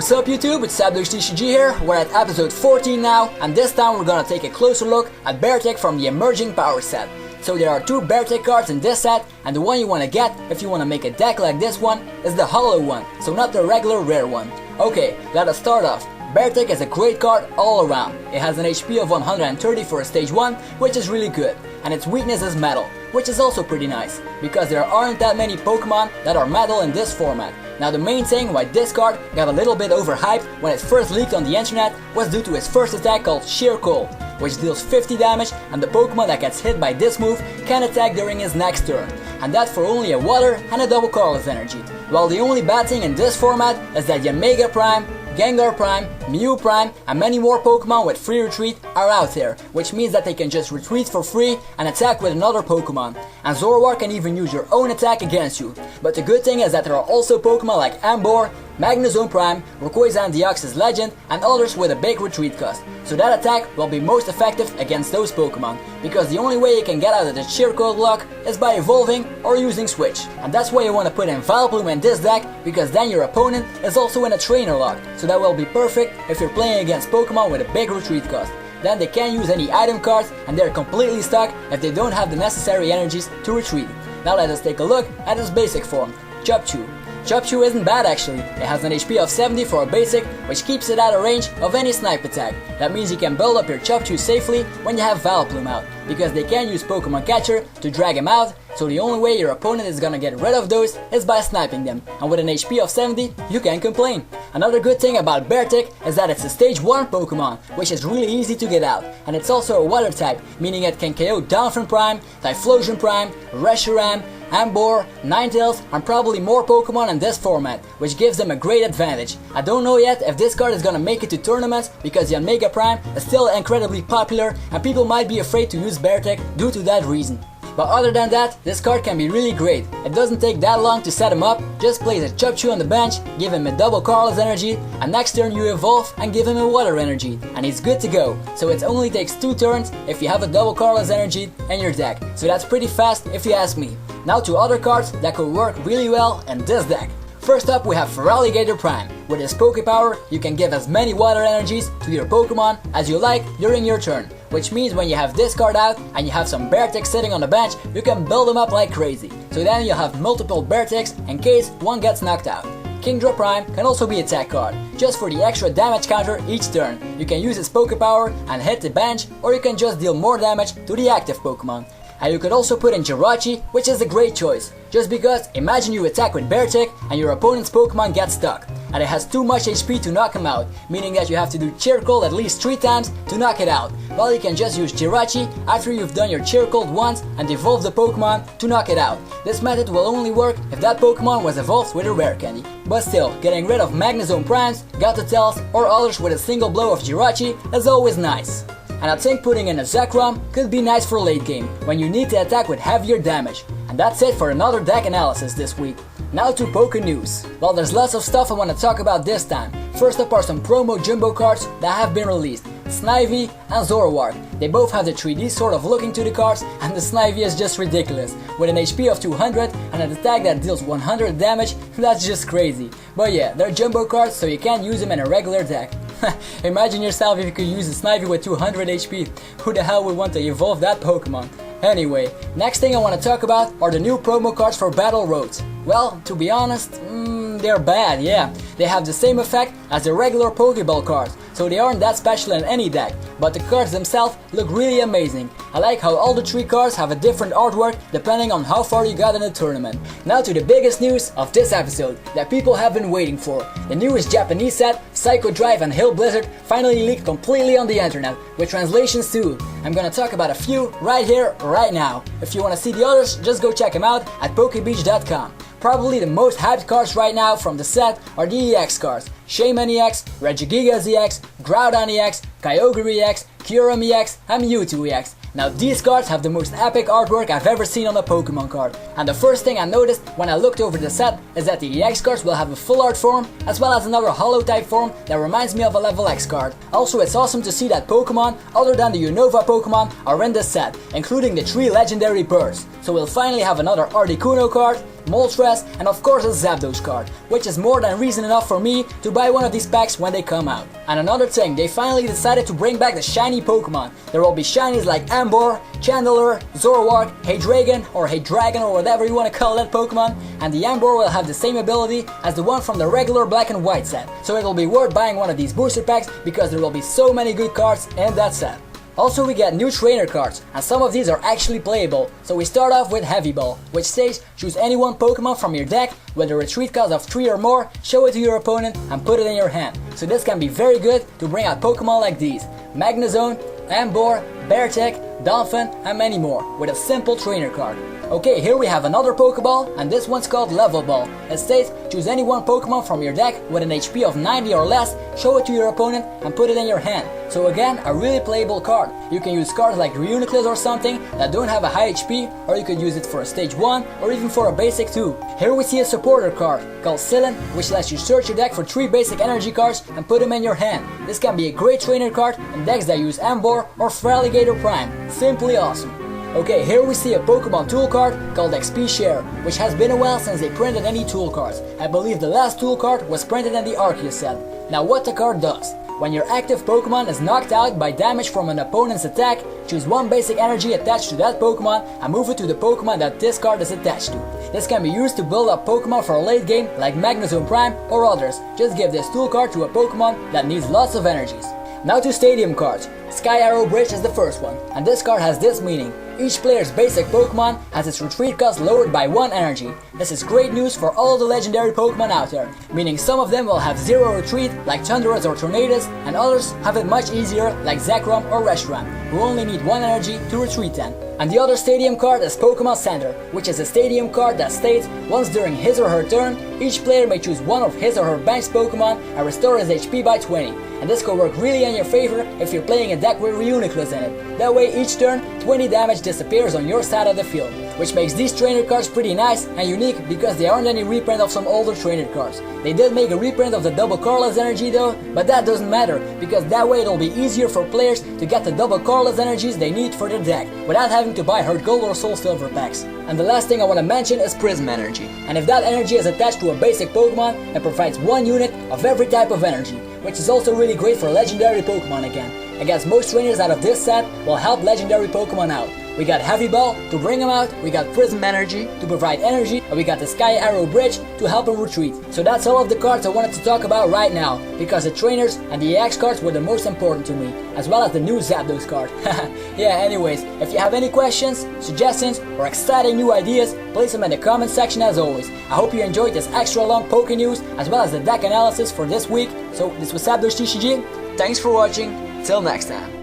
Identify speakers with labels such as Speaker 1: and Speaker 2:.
Speaker 1: What's up YouTube, it's ZapdosTCG here. We're at episode 14 now, and this time we're gonna take a closer look at Beartic from the Emerging Power set. So there are two Beartic cards in this set, and the one you wanna get if you wanna make a deck like this one is the hollow one, so not the regular rare one. Okay, let us start off. Beartic is a great card all around. It has an HP of 130 for a stage 1, which is really good, and its weakness is metal, which is also pretty nice, because there aren't that many Pokemon that are metal in this format. Now the main thing why this card got a little bit overhyped when it first leaked on the internet was due to its first attack called Sheer Cold, which deals 50 damage, and the Pokemon that gets hit by this move can attack during his next turn, and that for only a water and a double colorless energy. Well, the only bad thing in this format is that Yanmega Prime, Gengar Prime, Mew Prime, and many more Pokemon with free retreat are out there, which means that they can just retreat for free and attack with another Pokemon. And Zoroark can even use your own attack against you. But the good thing is that there are also Pokemon like Ambor, Magnezone Prime, Rayquaza Deoxys Legend, and others with a big retreat cost. So that attack will be most effective against those Pokemon, because the only way you can get out of the Sheer Cold block is by evolving or using Switch. And that's why you want to put in Vileplume in this deck, because then your opponent is also in a trainer lock, so that will be perfect if you're playing against Pokemon with a big retreat cost. Then they can't use any item cards, and they're completely stuck if they don't have the necessary energies to retreat. Now let us take a look at its basic form, Chubchoo. Chubchoo isn't bad actually. It has an HP of 70 for a basic, which keeps it out of range of any snipe attack. That means you can build up your Chubchoo safely when you have Vileplume out, because they can't use Pokemon Catcher to drag him out, so the only way your opponent is gonna get rid of those is by sniping them, and with an HP of 70, you can't complain. Another good thing about Beartic is that it's a stage 1 Pokemon, which is really easy to get out, and it's also a water type, meaning it can KO Donphan Prime, Typhlosion Prime, Reshiram, Ambor, Ninetales, and probably more Pokemon in this format, which gives them a great advantage. I don't know yet if this card is gonna make it to tournaments, because Yanmega Prime is still incredibly popular and people might be afraid to use Beartic due to that reason. But other than that, this card can be really great. It doesn't take that long to set him up, just place a Chubchoo on the bench, give him a double colorless energy, and next turn you evolve and give him a water energy, and he's good to go. So it only takes 2 turns if you have a double colorless energy in your deck, so that's pretty fast if you ask me. Now to other cards that could work really well in this deck. First up we have Feraligatr Prime. With his Pokepower, you can give as many water energies to your Pokemon as you like during your turn, which means when you have this card out and you have some Beartic sitting on the bench, you can build them up like crazy. So then you'll have multiple Beartics in case one gets knocked out. Kingdra Prime can also be a attack card, just for the extra damage counter each turn. You can use his Pokepower and hit the bench, or you can just deal more damage to the active Pokemon. And you could also put in Junichi, which is a great choice, just because imagine you attack with Beartic and your opponent's Pokemon gets stuck, and it has too much HP to knock him out, meaning that you have to do Cheer Cold at least 3 times to knock it out. Well, you can just use Junichi after you've done your Cheer Cold once and evolve the Pokemon to knock it out. This method will only work if that Pokemon was evolved with a rare candy. But still, getting rid of Magnezone Primes, Gothitels, or others with a single blow of Junichi is always nice. And I think putting in a Zekrom could be nice for late game, when you need to attack with heavier damage. And that's it for another deck analysis this week. Now to Poke News. Well, there's lots of stuff I want to talk about this time. First up are some promo jumbo cards that have been released. Snivy and Zoroark. They both have the 3D sort of looking to the cards, and the Snivy is just ridiculous. With an HP of 200 and an attack that deals 100 damage, that's just crazy. But yeah, they're jumbo cards, so you can't use them in a regular deck. Imagine yourself if you could use a Snivy with 200 HP. Who the hell would want to evolve that Pokemon? Anyway, next thing I want to talk about are the new promo cards for Battle Roads. Well, to be honest, they're bad, yeah. They have the same effect as the regular Pokeball cards, so they aren't that special in any deck, but the cards themselves look really amazing. I like how all the 3 cards have a different artwork depending on how far you got in the tournament. Now to the biggest news of this episode that people have been waiting for. The newest Japanese set, Psycho Drive and Hail Blizzard, finally leaked completely on the internet, with translations too. I'm gonna talk about a few right here, right now. If you wanna see the others, just go check them out at pokebeach.com. Probably the most hyped cards right now from the set are the EX cards. Shaman EX, Regigigas EX, Groudon EX, Kyogre EX, Kyurem EX, and Mewtwo EX. Now these cards have the most epic artwork I've ever seen on a Pokemon card. And the first thing I noticed when I looked over the set is that the EX cards will have a full art form, as well as another holo type form that reminds me of a level X card. Also, it's awesome to see that Pokemon other than the Unova Pokemon are in this set, including the 3 legendary birds. So we'll finally have another Articuno card, Moltres, and of course a Zapdos card, which is more than reason enough for me to buy one of these packs when they come out. And another thing, they finally decided to bring back the shiny Pokemon. There will be shinies like Ambor, Chandelure, Zoroark, Heydragon or Heydragon or whatever you want to call that Pokemon, and the Ambor will have the same ability as the one from the regular black and white set, so it will be worth buying one of these booster packs because there will be so many good cards in that set. Also we get new trainer cards, and some of these are actually playable, so we start off with Heavy Ball, which says choose any one Pokemon from your deck with a retreat cost of 3 or more, show it to your opponent and put it in your hand. So this can be very good to bring out Pokemon like these: Magnezone, Ambor, Beartic, Dolphin and many more, with a simple trainer card. Okay, here we have another Pokeball, and this one's called Level Ball. It states choose any one Pokemon from your deck with an HP of 90 or less, show it to your opponent and put it in your hand. So again, a really playable card. You can use cards like Reuniclus or something that don't have a high HP, or you could use it for a stage 1 or even for a basic 2. Here we see a supporter card called Sylin, which lets you search your deck for 3 basic energy cards and put them in your hand. This can be a great trainer card in decks that use Ambor or Feraligatr Prime. Simply awesome. Okay, here we see a Pokemon tool card called XP Share, which has been a while since they printed any tool cards. I believe the last tool card was printed in the Arceus set. Now what the card does: when your active Pokemon is knocked out by damage from an opponent's attack, choose one basic energy attached to that Pokemon and move it to the Pokemon that this card is attached to. This can be used to build up Pokemon for a late game like Magnezone Prime or others. Just give this tool card to a Pokemon that needs lots of energies. Now to Stadium cards. Sky Arrow Bridge is the first one, and this card has this meaning: each player's basic Pokemon has its retreat cost lowered by 1 energy. This is great news for all the legendary Pokemon out there, meaning some of them will have 0 retreat like Thundurus or Tornadus, and others have it much easier like Zekrom or Reshiram, who only need 1 energy to retreat then. And the other Stadium card is Pokemon Center, which is a Stadium card that states once during his or her turn, each player may choose one of his or her benched Pokemon and restore his HP by 20. And this could work really in your favor if you're playing a deck with Reuniclus in it. That way each turn, 20 damage disappears on your side of the field, which makes these trainer cards pretty nice and unique because they aren't any reprint of some older trainer cards. They did make a reprint of the double Carless energy though, but that doesn't matter because that way it'll be easier for players to get the double Carless energies they need for their deck without having to buy Heart Gold or Soul Silver packs. And the last thing I want to mention is Prism Energy, and if that energy is attached to a basic Pokemon, it provides 1 unit of every type of energy, which is also really great for legendary Pokemon again. I guess most trainers out of this set will help legendary Pokemon out. We got Heavy Ball to bring them out, we got Prism Energy to provide energy, and we got the Sky Arrow Bridge to help them retreat. So that's all of the cards I wanted to talk about right now, because the trainers and the EX cards were the most important to me, as well as the new Zapdos card. Yeah, anyways, if you have any questions, suggestions, or exciting new ideas, place them in the comment section as always. I hope you enjoyed this extra long Poke News, as well as the deck analysis for this week. So this was ZapdosTCG, thanks for watching, till next time.